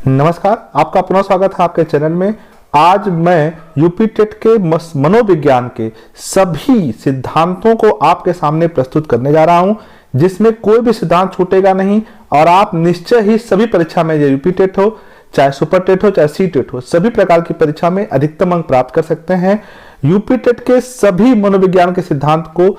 नमस्कार, आपका पुनः स्वागत है आपके चैनल में। आज मैं यूपी टेट के मनोविज्ञान के सभी सिद्धांतों को आपके सामने प्रस्तुत करने जा रहा हूं, जिसमें कोई भी सिद्धांत छूटेगा नहीं और आप निश्चय ही सभी परीक्षा में, यूपी टेट हो, चाहे सुपर टेट हो, चाहे सी टेट हो, सभी प्रकार की परीक्षा में अधिकतम अंक प्राप्त कर सकते हैं। यूपी टेट के सभी मनोविज्ञान के सिद्धांत को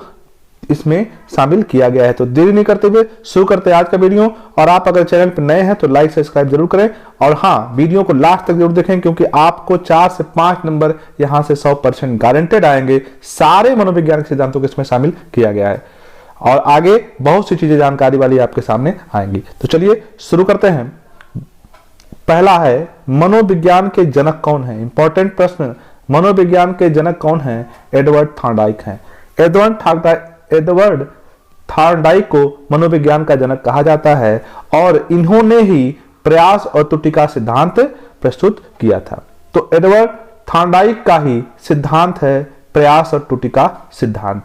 इसमें शामिल किया गया है। तो देरी नहीं करते हुए शुरू करते हैं आज का वीडियो। और आप अगर चैनल पर नए हैं तो लाइक सब्सक्राइब जरूर करें और हाँ, वीडियो को लास्ट तक जरूर देखें, क्योंकि आपको 4 से 5 नंबर यहां से 100% गारंटेड आएंगे। सारे मनोविज्ञान के सिद्धांतों को इसमें शामिल किया गया है और आगे बहुत सी चीजें जानकारी वाली आपके सामने आएंगी। तो चलिए शुरू करते हैं। पहला है, मनोविज्ञान के जनक कौन है? इंपॉर्टेंट प्रश्न। मनोविज्ञान के जनक कौन है? एडवर्ड थॉर्नडाइक हैं। एडवर्ड थॉर्नडाइक को मनोविज्ञान का जनक कहा जाता है और इन्होंने ही प्रयास और त्रुटि का सिद्धांत प्रस्तुत किया था। तो एडवर्ड थॉर्नडाइक का ही सिद्धांत है प्रयास और त्रुटि का सिद्धांत।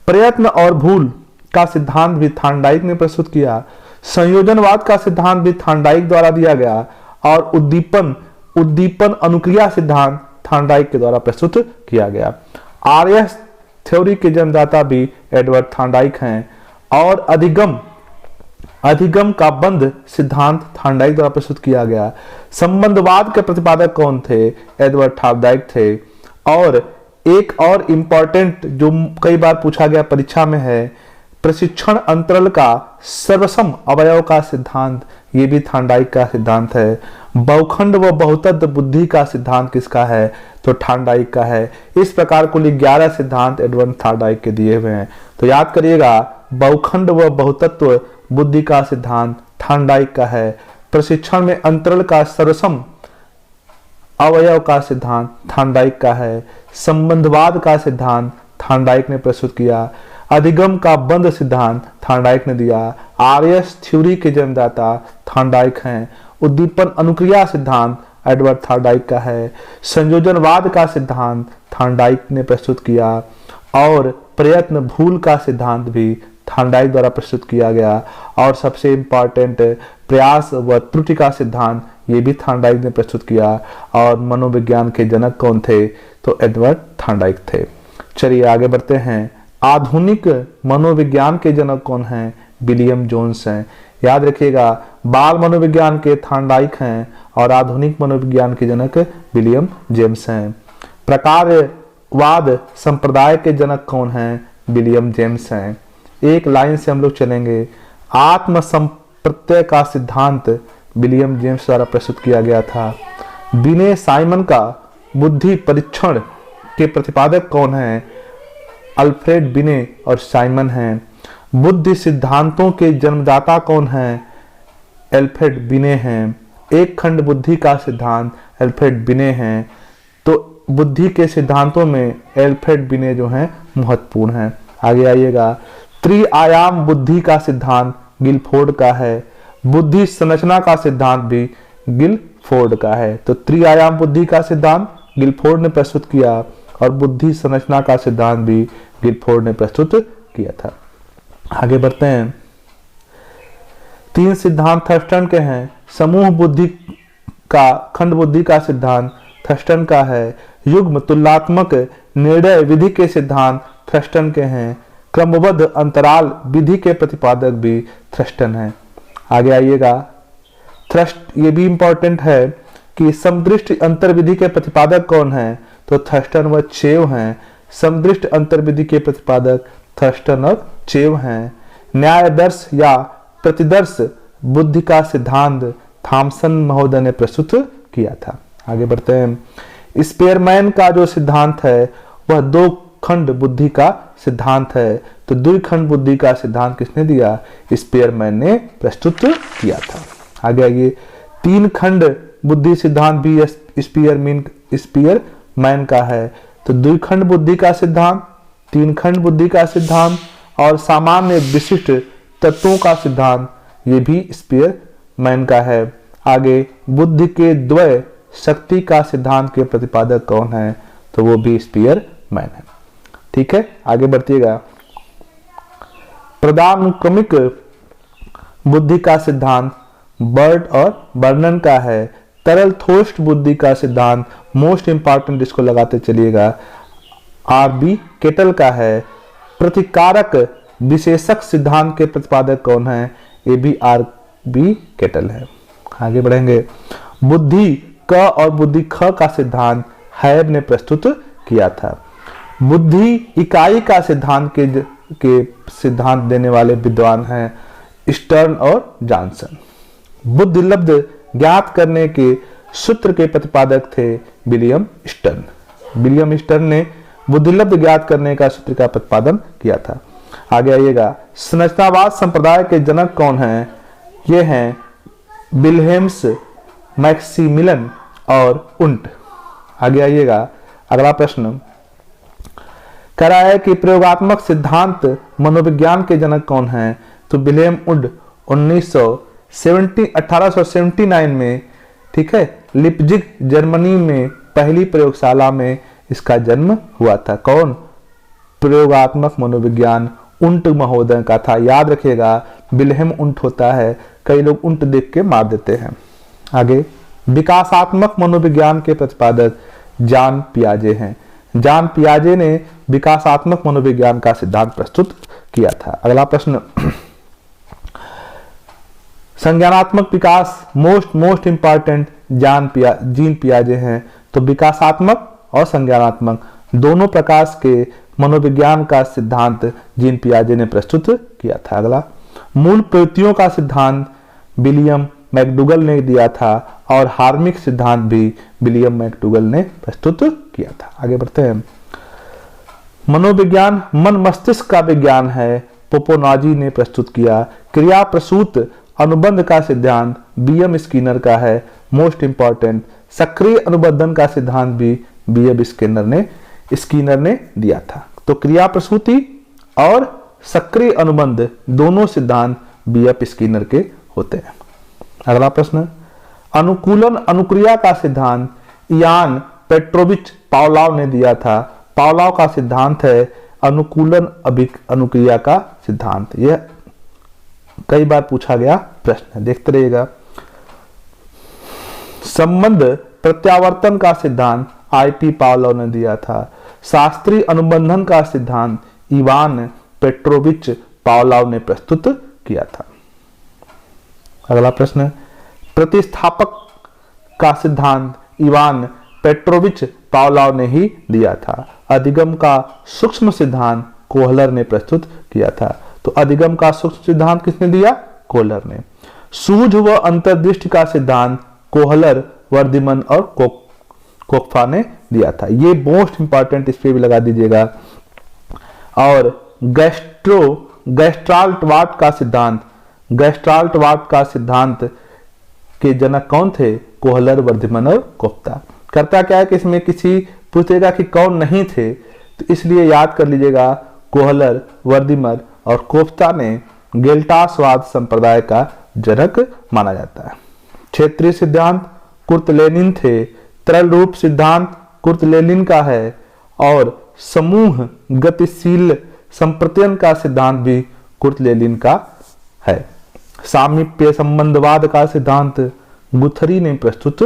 प्रयत्न और भूल का सिद्धांत भी थॉर्नडाइक ने प्रस्तुत किया। संयोजनवाद का सिद्धांत भी थॉर्नडाइक द्वारा दिया गया और उद्दीपन अनुक्रिया सिद्धांत थॉर्नडाइक के द्वारा प्रस्तुत किया गया। आरएस थ्योरी के जन्मदाता भी एडवर्ड थॉर्नडाइक हैं और अधिगम का बंध सिद्धांत थॉर्नडाइक द्वारा प्रस्तुत किया गया। संबंधवाद के प्रतिपादक कौन थे? एडवर्ड थॉर्नडाइक थे। और एक और इंपॉर्टेंट जो कई बार पूछा गया परीक्षा में है, प्रशिक्षण अंतराल का सर्वसम अवयव का सिद्धांत, ये भी थॉर्नडाइक का सिद्धांत है। बहुखंड व बहुतत्व बुद्धि का सिद्धांत किसका है? तो थॉर्नडाइक का है। इस प्रकार कुल 11 सिद्धांत एडवर्ड थॉर्नडाइक के दिए हुए हैं। तो याद करिएगा, बहुखंड व बहुतत्व बुद्धि का सिद्धांत थॉर्नडाइक का है। प्रशिक्षण में अंतराल का सर्वसम अवयव का सिद्धांत थॉर्नडाइक का है। संबंधवाद का सिद्धांत थॉर्नडाइक ने प्रस्तुत किया। अधिगम का बंध सिद्धांत थॉर्नडाइक ने दिया। आरएस थ्योरी के जन्मदाता थॉर्नडाइक हैं। उद्दीपन अनुक्रिया सिद्धांत एडवर्ड थॉर्नडाइक का है। संयोजनवाद का सिद्धांत थॉर्नडाइक ने प्रस्तुत किया और प्रयत्न भूल का सिद्धांत भी थॉर्नडाइक द्वारा प्रस्तुत किया गया। और सबसे इंपॉर्टेंट, प्रयास व त्रुटि का सिद्धांत, ये भी थॉर्नडाइक ने प्रस्तुत किया। और मनोविज्ञान के जनक कौन थे? तो एडवर्ड थॉर्नडाइक थे। चलिए आगे बढ़ते हैं। आधुनिक मनोविज्ञान के जनक कौन हैं? विलियम जोन्स हैं। याद रखिएगा, बाल मनोविज्ञान के थॉर्नडाइक हैं और आधुनिक मनोविज्ञान के जनक विलियम जेम्स हैं। प्रकारवाद संप्रदाय के जनक कौन हैं? विलियम जेम्स हैं। एक लाइन से हम लोग चलेंगे। आत्म संप्रत्यय का सिद्धांत विलियम जेम्स द्वारा प्रस्तुत किया गया था। बिने साइमन का बुद्धि परीक्षण के प्रतिपादक कौन है? अल्फ्रेड बिने और साइमन हैं। बुद्धि सिद्धांतों के जन्मदाता कौन हैं? अल्फ्रेड बिने हैं। एक खंड बुद्धि का सिद्धांत अल्फ्रेड बिने हैं। तो बुद्धि के सिद्धांतों में अल्फ्रेड बिने जो हैं महत्वपूर्ण हैं। आगे आइएगा। त्रिआयाम बुद्धि का सिद्धांत गिलफोर्ड का है। बुद्धि संरचना का सिद्धांत भी गिलफोर्ड का है। तो त्रिआयाम बुद्धि का सिद्धांत गिलफोर्ड ने प्रस्तुत किया और बुद्धि संरचना का सिद्धांत भी गिलफोर्ड ने प्रस्तुत किया था। आगे बढ़ते हैं। 3 सिद्धांत थर्स्टन के हैं। समूह बुद्धि का, खंड बुद्धि का सिद्धांत थर्स्टन का है। युग्म तुलनात्मक निर्णय विधि के सिद्धांत थर्स्टन के हैं। क्रमबद्ध अंतराल विधि के प्रतिपादक भी थर्स्टन है। आगे आइएगा। ये भी इंपॉर्टेंट है कि समदृष्टि अंतर विधि के प्रतिपादक कौन है? तो थर्स्टन व चेव हैं। समदृष्टि अंतर विधि के प्रतिपादक थर्स्टन और चेव हैं। न्यायदर्श या प्रतिदर्श बुद्धि का सिद्धांत थॉमसन महोदय ने प्रस्तुत किया था। आगे बढ़ते हैं। स्पेयरमैन का जो सिद्धांत है वह 2 खंड बुद्धि का सिद्धांत है। तो 2 खंड बुद्धि का सिद्धांत किसने दिया? स्पेयरमैन ने प्रस्तुत किया था। आगे आइए। 3 खंड बुद्धि सिद्धांत भी स्पेयरमैन का है। तो 2 खंड बुद्धि का सिद्धांत, 3 खंड बुद्धि का सिद्धांत और सामान्य विशिष्ट तत्वों का सिद्धांत, ये भी स्पेयरमैन का है। आगे, बुद्धि के द्वय शक्ति का सिद्धांत के प्रतिपादक कौन है? तो वो भी स्पेयरमैन है। ठीक है, आगे बढ़िएगा। पदानुक्रमिक बुद्धि का सिद्धांत बर्ट और बर्नन का है। तरल ठोस बुद्धि का सिद्धांत मोस्ट इंपॉर्टेंट, इसको लगाते चलिएगा। आर.बी. केटल का है। प्रतिकारक विशेषक सिद्धांत के प्रतिपादक कौन है? ये भी आर.बी. केटल है। आगे बढ़ेंगे। बुद्धि क और बुद्धि ख का सिद्धांत हैब ने प्रस्तुत किया था। बुद्धि इकाई का सिद्धांत के सिद्धांत देने वाले विद्वान हैं स्टर्न और जॉनसन। बुद्धि लब्ध ज्ञात करने के सूत्र के प्रतिपादक थे विलियम स्टर्न। विलियम स्टर्न ने बुद्धि लब्ध ज्ञात करने का सूत्र का प्रतिपादन किया था। आगे आइएगा। संरचनावाद संप्रदाय के जनक कौन हैं? ये हैं विल्हेम्स, मैक्सिमिलन और उंट। आगे आइएगा। अगला प्रश्न कह रहा है कि प्रयोगात्मक सिद्धांत मनोविज्ञान के जनक कौन हैं? तो विलियम उंट 1879 में, ठीक है, लिप्जिग जर्मनी में पहली प्रयोगशाला में इसका जन्म हुआ था। कौन? प्रयोगात्मक मनोविज्ञान उंट महोदय का था। याद रखिएगा, विल्हेम उंट होता है, कई लोग उंट देख के मार देते हैं। आगे। विकासात्मक मनोविज्ञान के प्रतिपादक जॉन पियाजे हैं। जॉन पियाजे ने विकासात्मक मनोविज्ञान का सिद्धांत प्रस्तुत किया था। अगला प्रश्न। संज्ञानात्मक विकास मोस्ट इंपॉर्टेंट जीन पियाजे हैं। तो विकासात्मक और संज्ञानात्मक दोनों प्रकार के मनोविज्ञान का सिद्धांत जीन पियाजे ने प्रस्तुत किया था। अगला। मूल प्रवृत्तियों का सिद्धांत विलियम मैकडूगल ने दिया था और हार्मिक सिद्धांत भी विलियम मैकडूगल ने प्रस्तुत किया था। आगे बढ़ते हैं। मनोविज्ञान मन मस्तिष्क का विज्ञान है, पोपोनाजी ने प्रस्तुत किया। क्रिया प्रसूत अनुबंध का सिद्धांत बी.एम. स्किनर का है, मोस्ट इंपॉर्टेंट। सक्रिय अनुबंधन का सिद्धांत भी बी.एम. स्किनर ने दिया था। तो क्रिया प्रसूति और सक्रिय अनुबंध दोनों सिद्धांत बी.एफ. स्किनर के होते हैं। अगला प्रश्न। अनुकूलन अनुक्रिया का सिद्धांत इयान पेट्रोविच पावलोव ने दिया था। पावलोव का सिद्धांत है अनुकूलन अनुक्रिया का सिद्धांत। यह कई बार पूछा गया प्रश्न है, देखते रहिएगा। संबंध प्रत्यावर्तन का सिद्धांत आई.पी. पावलोव ने दिया था। शास्त्रीय अनुबंधन का सिद्धांत इवान पेट्रोविच पावलोव ने प्रस्तुत किया था। अगला प्रश्न। प्रतिस्थापक का सिद्धांत इवान पेट्रोविच पावलोव ने ही दिया था। अधिगम का सूक्ष्म सिद्धांत कोहलर ने प्रस्तुत किया था। तो अधिगम का सूक्ष्म सिद्धांत किसने दिया? कोहलर ने। सूझ व अंतर्दृष्टि का सिद्धांत कोहलर, वर्दिमन और कोप्फा ने दिया था। ये मोस्ट इंपॉर्टेंट, इस पे भी लगा दीजिएगा। और गैस्ट्राल्टवाद का सिद्धांत के जनक कौन थे? कोहलर, वर्दिमन और कोप्ता। करता क्या है कि इसमें किसी पूछेगा कि कौन नहीं थे, तो इसलिए याद कर लीजिएगा कोहलर, वर्दिमन और कोप्ता ने गेल्टासवाद संप्रदाय का जनक माना जाता है। क्षेत्रीय सिद्धांत कुर्तलेनिन थे। तरल रूप सिद्धांत कुर्तलेनिन का है और समूह गतिशील संप्रत्यन का सिद्धांत भी कुर्तलेनिन का है। सामीप्य संबंधवाद का सिद्धांत गुथरी ने प्रस्तुत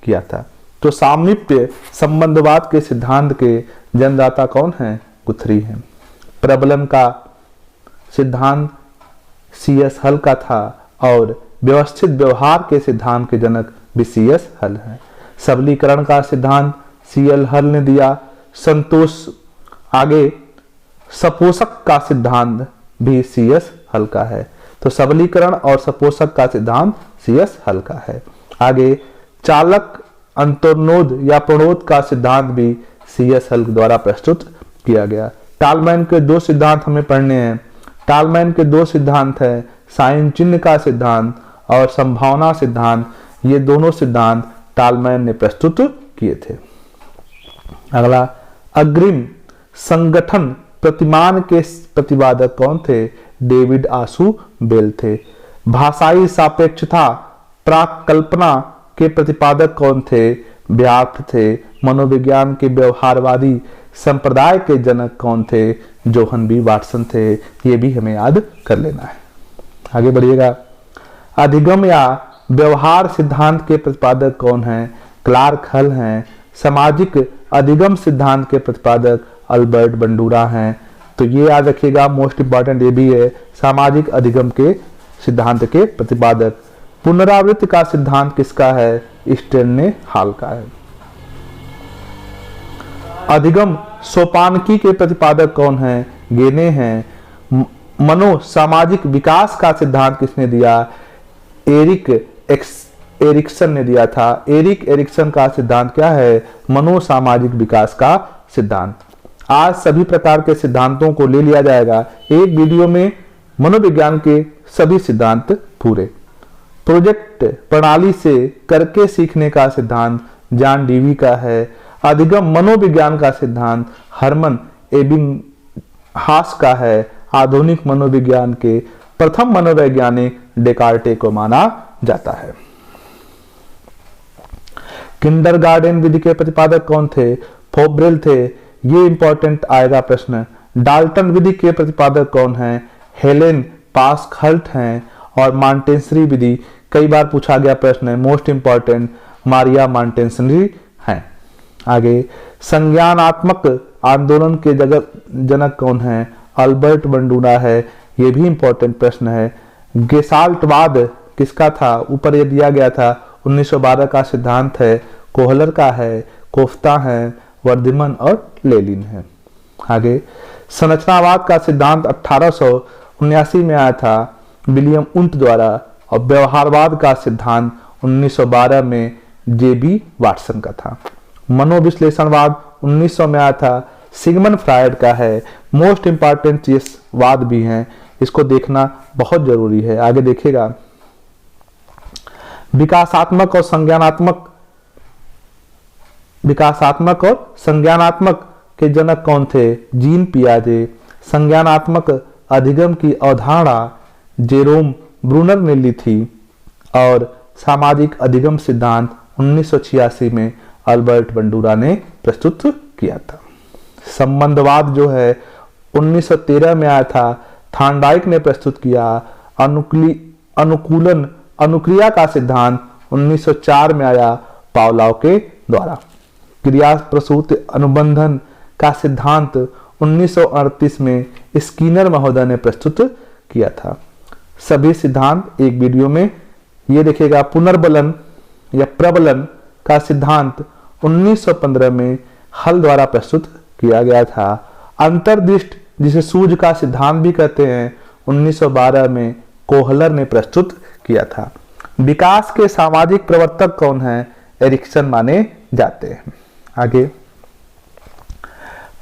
किया था। तो सामीप्य संबंधवाद के सिद्धांत के जन्मदाता कौन है? गुथरी हैं। प्रबलन का सिद्धांत C.S. हल का था और व्यवस्थित व्यवहार के सिद्धांत के जनक भी C.S. हल है। सबलीकरण का सिद्धांत C.L. हल ने दिया। संतोष आगे सपोषक का सिद्धांत भी C.S. हल का है। तो सबलीकरण और सपोषक का सिद्धांत C.S. हल का है। आगे चालक अंतर्नोद या प्रणोद का सिद्धांत भी C.S. हल द्वारा प्रस्तुत किया गया। टालमैन के दो सिद्धांत हमें पढ़ने हैं। टालमैन के दो सिद्धांत है साइन चिन्ह का सिद्धांत और संभावना सिद्धांत। ये दोनों सिद्धांत टालमैन ने प्रस्तुत किए थे। अगला। अग्रिम संगठन प्रतिमान के प्रतिपादक कौन थे? डेविड आशु बेल थे। भाषाई सापेक्षता प्राकल्पना के प्रतिपादक कौन थे? व्यार्थ थे। मनोविज्ञान के व्यवहारवादी संप्रदाय के जनक कौन थे? जोहन बी वाटसन थे। ये भी हमें याद कर लेना है। आगे बढ़िएगा। अधिगम या व्यवहार सिद्धांत के प्रतिपादक कौन हैं? क्लार्क हल हैं। सामाजिक अधिगम सिद्धांत के प्रतिपादक अल्बर्ट बंडूरा हैं। तो ये याद रखिएगा, मोस्ट इंपॉर्टेंट ये भी है, सामाजिक अधिगम के सिद्धांत के प्रतिपादक। पुनरावृत्ति का सिद्धांत किसका है? स्टेनले हॉल का है। अधिगम सोपानकी के प्रतिपादक कौन हैं? गेने हैं। मनो सामाजिक विकास का सिद्धांत किसने दिया? एरिक एरिक्सन ने दिया था। एरिक एरिक्सन का सिद्धांत क्या है? मनोसामाजिक विकास का सिद्धांत। आज सभी प्रकार के सिद्धांतों को ले लिया जाएगा एक वीडियो में, मनोविज्ञान के सभी सिद्धांत पूरे। प्रोजेक्ट प्रणाली से करके सीखने का सिद्धांत जॉन डीवी का है। अधिगम मनोविज्ञान का सिद्धांत हरमन एबिंगहास का है। आधुनिक मनोविज्ञान के प्रथम मनोवैज्ञानिक डेकार्टे को माना जाता है। किंडरगार्टन विधि के प्रतिपादक कौन थे? फोब्रेल थे। ये इंपॉर्टेंट आएगा प्रश्न। डाल्टन विधि के प्रतिपादक कौन है? हेलेन पास्कल्ट हैं। और मॉन्टेसरी विधि कई बार पूछा गया प्रश्न है, मोस्ट इंपॉर्टेंट, मारिया मॉन्टेसरी हैं। आगे संज्ञानात्मक आंदोलन के जनक कौन है? अल्बर्ट बंडूरा है। ये भी इंपॉर्टेंट प्रश्न है। गेसाल्टवाद किसका था? ऊपर ये दिया गया था, 1912 का सिद्धांत है। कोहलर का है। कोफ्ता है। वर्धमान और लेलिन है। आगे संरचनावाद का सिद्धांत 1879 में आया था विलियम उंट द्वारा, और व्यवहारवाद का सिद्धांत 1912 में जेबी वाटसन का था। मनोविश्लेषणवाद 1900 में आया था, सिगमंड फ्रायड का है। मोस्ट इंपॉर्टेंट ये वाद भी हैं, इसको देखना बहुत जरूरी है। आगे देखिएगा, विकासात्मक और संज्ञानात्मक के जनक कौन थे? जीन पियाजे। संज्ञानात्मक अधिगम की अवधारणा जेरोम ब्रूनर ने ली थी, और सामाजिक अधिगम सिद्धांत 1986 में अल्बर्ट बंडूरा ने प्रस्तुत किया था। संबंधवाद जो है 1913 में आया था, थार्नडाइक ने प्रस्तुत किया। अनुक्रिया का सिद्धांत 1904 में आया पावलोव के द्वारा। क्रिया प्रसूत अनुबंधन का सिद्धांत 1938 में स्किनर महोदय ने प्रस्तुत किया था। सभी सिद्धांत एक वीडियो में, ये देखिएगा। पुनर्बलन या प्रबलन का सिद्धांत 1915 में हल द्वारा प्रस्तुत किया गया था। अंतर्दृष्टि जिसे सूझ का सिद्धांत भी कहते हैं, 1912 में कोहलर ने प्रस्तुत किया था। विकास के सामाजिक प्रवर्तक कौन है? एरिक्सन माने जाते हैं। आगे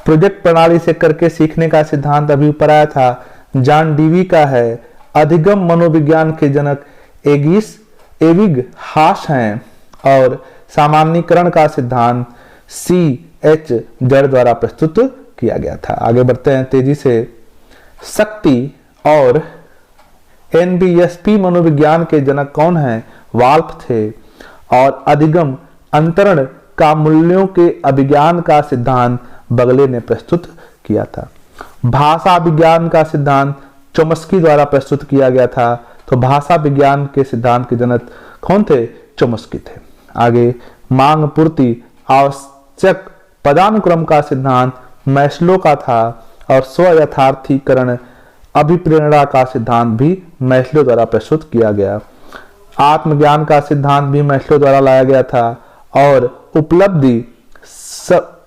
प्रोजेक्ट प्रणाली से करके सीखने का सिद्धांत अभी ऊपर आया था, जॉन डीवी का है। अधिगम मनोविज्ञान के जनक एबिंगहास हैं, और सामान्यीकरण का सिद्धांत C.H. जड़ द्वारा प्रस्तुत किया गया था। आगे बढ़ते हैं तेजी से। शक्ति और NBSP मनोविज्ञान के जनक कौन हैं? वाल्फ थे। और अधिगम अंतरण का मूल्यों के अभिज्ञान का सिद्धांत बगले ने प्रस्तुत किया था। भाषा विज्ञान का सिद्धांत चोम्स्की द्वारा प्रस्तुत किया गया था। तो भाषा विज्ञान के सिद्धांत के जनक कौन थे? चोम्स्की थे। आगे मांग पूर्ति आवश्यक पदानुक्रम का सिद्धांत मैस्लो का था, और स्व यथार्थीकरण अभिप्रेरणा का सिद्धांत भी मैस्लो द्वारा प्रस्तुत किया गया। आत्मज्ञान का सिद्धांत भी मैस्लो द्वारा लाया गया था, और उपलब्धि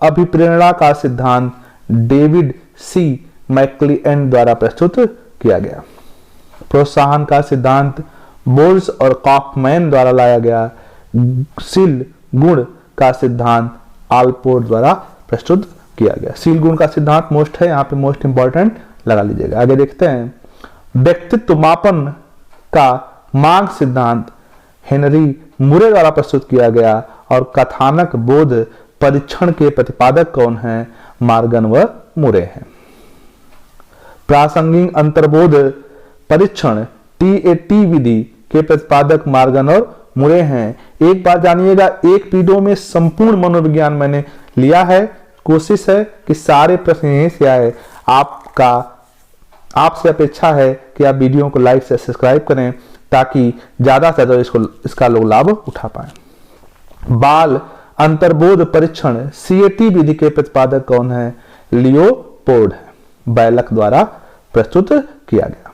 अभिप्रेरणा का सिद्धांत डेविड सी मैक्लिएंड द्वारा प्रस्तुत किया गया। प्रोत्साहन का सिद्धांत बोल्स और कॉफमैन द्वारा लाया गया। शील गुण का सिद्धांत आलपोर्ट द्वारा प्रस्तुत किया गया। शील गुण का सिद्धांत मोस्ट है, यहाँ पे मोस्ट इंपॉर्टेंट लगा लीजिएगा। आगे देखते हैं, व्यक्तित्व मापन का मार्ग सिद्धांत हेनरी मुरे द्वारा प्रस्तुत किया गया। और कथानक बोध परीक्षण के प्रतिपादक कौन हैं? मार्गन व मुरे हैं। प्रासंगिक अंतर्बोध परीक्षण TAT विधि के प्रतिपादक मार्गन और मुरे हैं। एक बात जानिएगा, एक वीडियो में संपूर्ण मनोविज्ञान मैंने लिया है। कोशिश है कि सारे प्रश्न यहीं से आए। आपसे अपेक्षा है कि आप वीडियो को लाइक से सब्सक्राइब करें, ताकि ज्यादा से ज्यादा इसका लोग लाभ उठा पाए। बाल अंतर्बोध परीक्षण CAT विधि के प्रतिपादक कौन है? लियोपोल्ड है, बैलक द्वारा प्रस्तुत किया गया।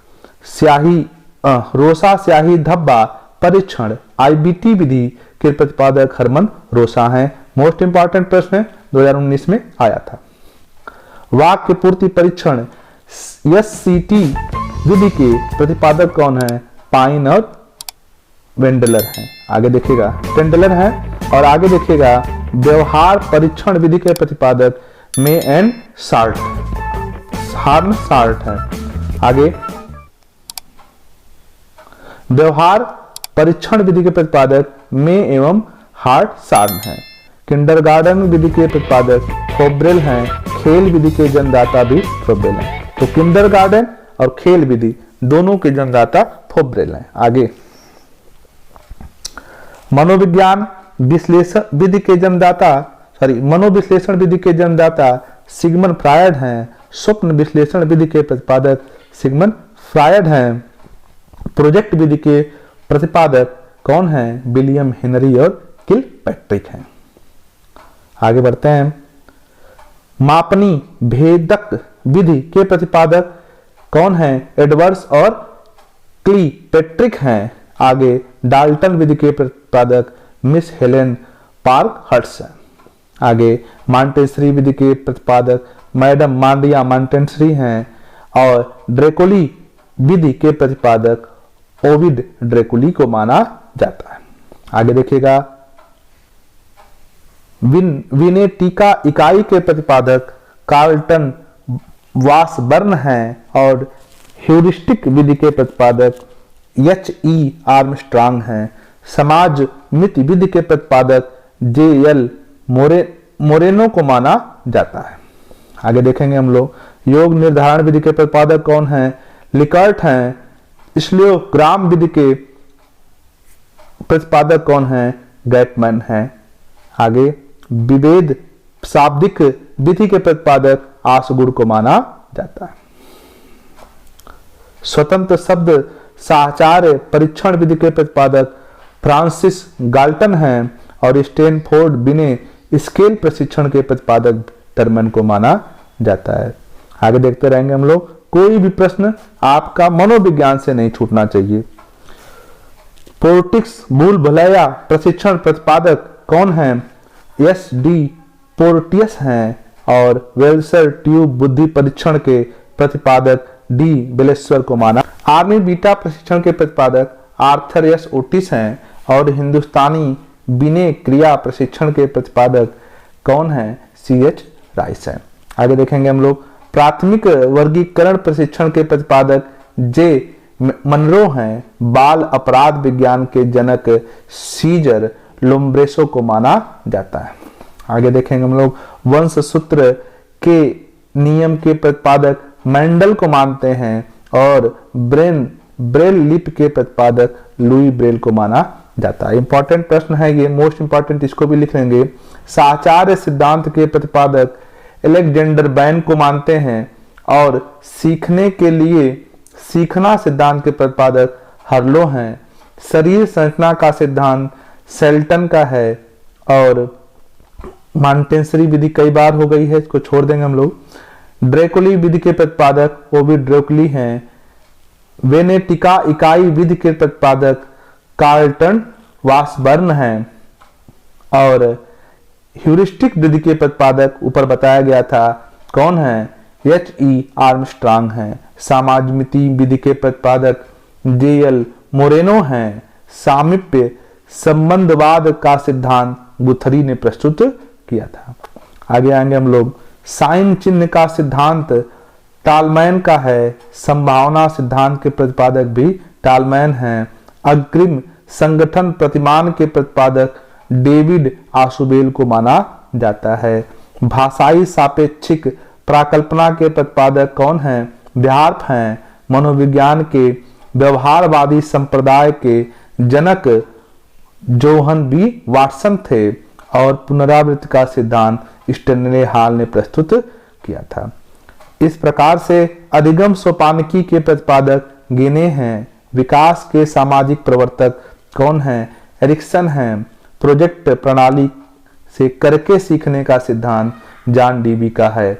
स्याही रोसा स्याही धब्बा परीक्षण IBT विधि के प्रतिपादक हरमन रोसा हैं। मोस्ट इंपॉर्टेंट प्रश्न है, 2019 में आया था। वाक्य पूर्ति परीक्षण SCT विधि के प्रतिपादक कौन है? पाइन और वेंडलर हैं। आगे देखिएगा टेंडलर है, और आगे देखिएगा व्यवहार परीक्षण विधि के प्रतिपादक मे एंड शार्ट हार्न शार्ट है। आगे व्यवहार परीक्षण विधि के प्रतिपादक मे एवं हार्ट शार्न है। किंडरगार्टन विधि के प्रतिपादक फोब्रेल हैं। खेल विधि के जन्मदाता भी फोब्रेल हैं। तो किंडरगार्टन और खेल विधि दोनों के जन्मदाता फोब्रेल हैं। आगे मनोविज्ञान विश्लेषण विधि के जन्मदाता मनोविश्लेषण विधि के जन्मदाता सिगमंड फ्रायड हैं। स्वप्न विश्लेषण विधि के प्रतिपादक सिगमंड फ्रायड हैं। प्रोजेक्ट विधि के प्रतिपादक कौन हैं? विलियम हेनरी और किलपैट्रिक हैं। आगे बढ़ते हैं। मापनी भेदक विधि के प्रतिपादक कौन हैं? एडवर्ड्स और किलपैट्रिक हैं। आगे डाल्टन विधि के प्रतिपादक मिस हेलेन पार्कहर्स्ट हैं। आगे मॉन्टेसरी विधि के प्रतिपादक मैडम मांडिया मॉन्टेसरी हैं, और ड्रेकोली विधि के प्रतिपादक ओविड ड्रेकोली को माना जाता है। आगे देखिएगा विनेटिका इकाई के प्रतिपादक कार्लटन वासबर्न हैं, और ह्यूरिस्टिक विधि के प्रतिपादक H.E. आर्मस्ट्रांग हैं। समाज मिति विधि के प्रतिपादक J.L. मोरेनो को माना जाता है। आगे देखेंगे हम लोग योग निर्धारण विधि के प्रतिपादक कौन हैं? लिकर्ट हैं। स्लियोग्राम विधि के प्रतिपादक कौन हैं? गैटमैन हैं। आगे विभेद शाब्दिक विधि के प्रतिपादक आसगुड़ को माना जाता है। स्वतंत्र शब्द साहचर्य परीक्षण विधि के प्रतिपादक फ्रांसिस गाल्टन हैं, और स्टैनफोर्ड बिने स्केल प्रशिक्षण के प्रतिपादक टर्मन को माना जाता है। आगे देखते रहेंगे हम लोग। कोई भी प्रश्न आपका मनोविज्ञान से नहीं छूटना चाहिए। पोर्टिक्स भूल भुलैया प्रशिक्षण प्रतिपादक कौन हैं? SD पोर्टियस हैं, और वेल्सर ट्यूब बुद्धि परीक्षण के प्रतिपादक D बेलेश्वर को माना। आर्मी बीटा प्रशिक्षण के प्रतिपादक आर्थर S ओटिस हैं, और हिंदुस्तानी बिने क्रिया प्रशिक्षण के प्रतिपादक कौन हैं? CH राइस हैं। आगे देखेंगे हम लोग। प्राथमिक वर्गीकरण प्रशिक्षण के प्रतिपादक J मनरो हैं। बाल अपराध विज्ञान के जनक सीजर लोम्ब्रेसो को माना जाता है। आगे देखेंगे हम लोग। वंश सूत्र के नियम के प्रतिपादक मेंडल को मानते हैं, और ब्रेल लिप के प्रतिपादक लुई ब्रेल को माना जाता है। इंपॉर्टेंट प्रश्न है ये, मोस्ट इंपॉर्टेंट, इसको भी लिख लेंगे। साहचर्य सिद्धांत के प्रतिपादक एलेक्जेंडर बैन को मानते हैं, और सीखने के लिए सीखना सिद्धांत के प्रतिपादक हर्लो हैं। शरीर संरचना का सिद्धांत सेल्टन का है, और मॉन्टेसरी विधि कई बार हो गई है, इसको छोड़ देंगे हम लोग। ड्रेकोली विधि के प्रतिपादक ओविड ड्रेकोली हैं। वेनेटिका इकाई विधि के प्रतिपादक कार्लटन वासबर्न हैं, और ह्यूरिस्टिक विधि के प्रतिपादक ऊपर बताया गया था कौन है? H.E. आर्मस्ट्रांग हैं। सामाजमिति विधि के प्रतिपादक J.L. मोरेनो हैं। सामीप्य संबंधवाद का सिद्धांत गुथरी ने प्रस्तुत किया था। आगे आएंगे हम लोग। साइन चिन्ह का सिद्धांत टालमैन का है। संभावना सिद्धांत के प्रतिपादक भी टालमैन हैं। अग्रिम संगठन प्रतिमान के प्रतिपादक डेविड आशुबेल को माना जाता है। भाषाई सापेक्षिक प्राकल्पना के प्रतिपादक कौन हैं? व्यार्थ हैं। मनोविज्ञान के व्यवहारवादी संप्रदाय के जनक जोहन बी वाटसन थे, और पुनरावृत्ति का सिद्धांत स्टेनले हॉल ने प्रस्तुत किया था। इस प्रकार से अधिगम सोपानकी के प्रतिपादक गिने हैं, विकास के सामाजिक प्रवर्तक कौन हैं? एरिक्सन हैं। प्रोजेक्ट प्रणाली से करके सीखने का सिद्धांत जॉन डीवी का है।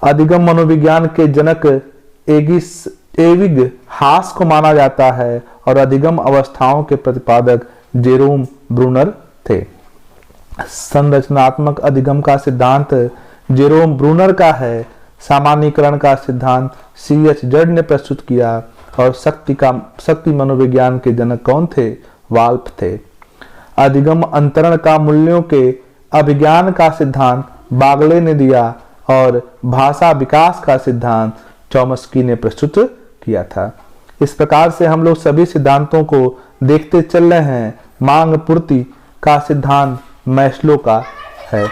अधिगम मनोविज्ञान के जनक एविग हास को माना जाता है और अधिगम अवस्थाओं के प्रतिपादक जेरोम ब्रूनर थे। संरचनात्मक अधिगम का सिद्धांत जेरोम ब्रूनर का है। सामान्यीकरण का सिद्धांत C.H. जड ने प्रस्तुत किया और शक्ति मनोविज्ञान के जनक कौन थे? वाल्फ थे। अधिगम अंतरण का मूल्यों के अभिज्ञान का सिद्धांत बागले ने दिया और भाषा विकास का सिद्धांत चॉम्स्की ने प्रस्तुत किया था। इस प्रकार से हम लोग सभी सिद्धांतों को देखते चल रहे हैं। मांग पूर्ति का सिद्धांत मैस्लो का है।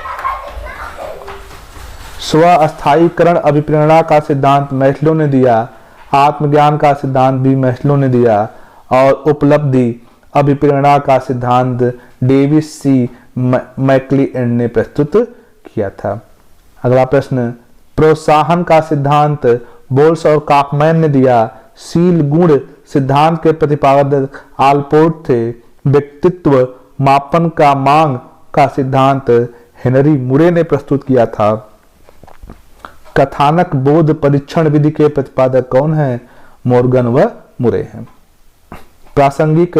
स्व अस्थायीकरण अभिप्रेरणा का सिद्धांत मैस्लो ने दिया। आत्मज्ञान का सिद्धांत भी मैस्लो ने दिया और उपलब्धि अभिप्रेरणा का सिद्धांत डेविस सी मैक्लीएंड ने प्रस्तुत किया था। अगला प्रश्न, प्रोत्साहन का सिद्धांत बोल्स और काफमैन ने दिया। शील गुण सिद्धांत के प्रतिपादक आलपोर्ट थे। व्यक्तित्व मापन का मांग का सिद्धांत हेनरी मुरे ने प्रस्तुत किया था। कथानक बोध परीक्षण विधि के प्रतिपादक कौन है? मॉर्गन व मुरे हैं। प्रासंगिक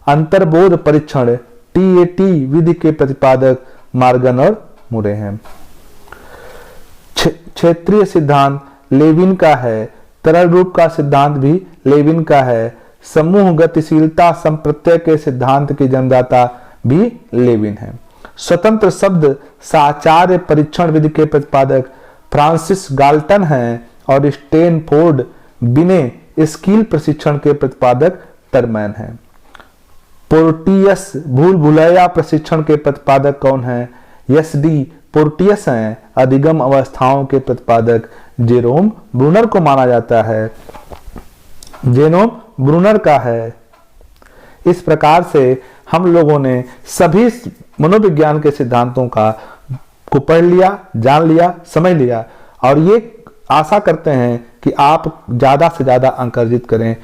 अंतर्बोध परीक्षण TAT विधि के प्रतिपादक मॉर्गन और मुरे हैं। क्षेत्रीय सिद्धांत लेविन का है। तरल रूप का सिद्धांत भी लेविन का है। समूह गतिशीलता संप्रत्यय के सिद्धांत के जन्मदाता भी लेविन है। स्वतंत्र शब्द साचार्य परीक्षण विधि के प्रतिपादक फ्रांसिस गाल्टन हैं और स्टेनफोर्ड बिने स्किल प्रशिक्षण के प्रतिपादक टरमैन हैं। पोर्टियस भूल भुलैया प्रशिक्षण के प्रतिपादक कौन है? SD पोर्टियस हैं। अधिगम अवस्थाओं के प्रतिपादक जेरोम ब्रूनर को माना जाता है। जेरोम ब्रूनर का है। इस प्रकार से हम लोगों ने सभी मनोविज्ञान के सिद्धांतों को पढ़ लिया, जान लिया, समझ लिया और ये आशा करते हैं कि आप ज्यादा से ज्यादा अंक अर्जित करें।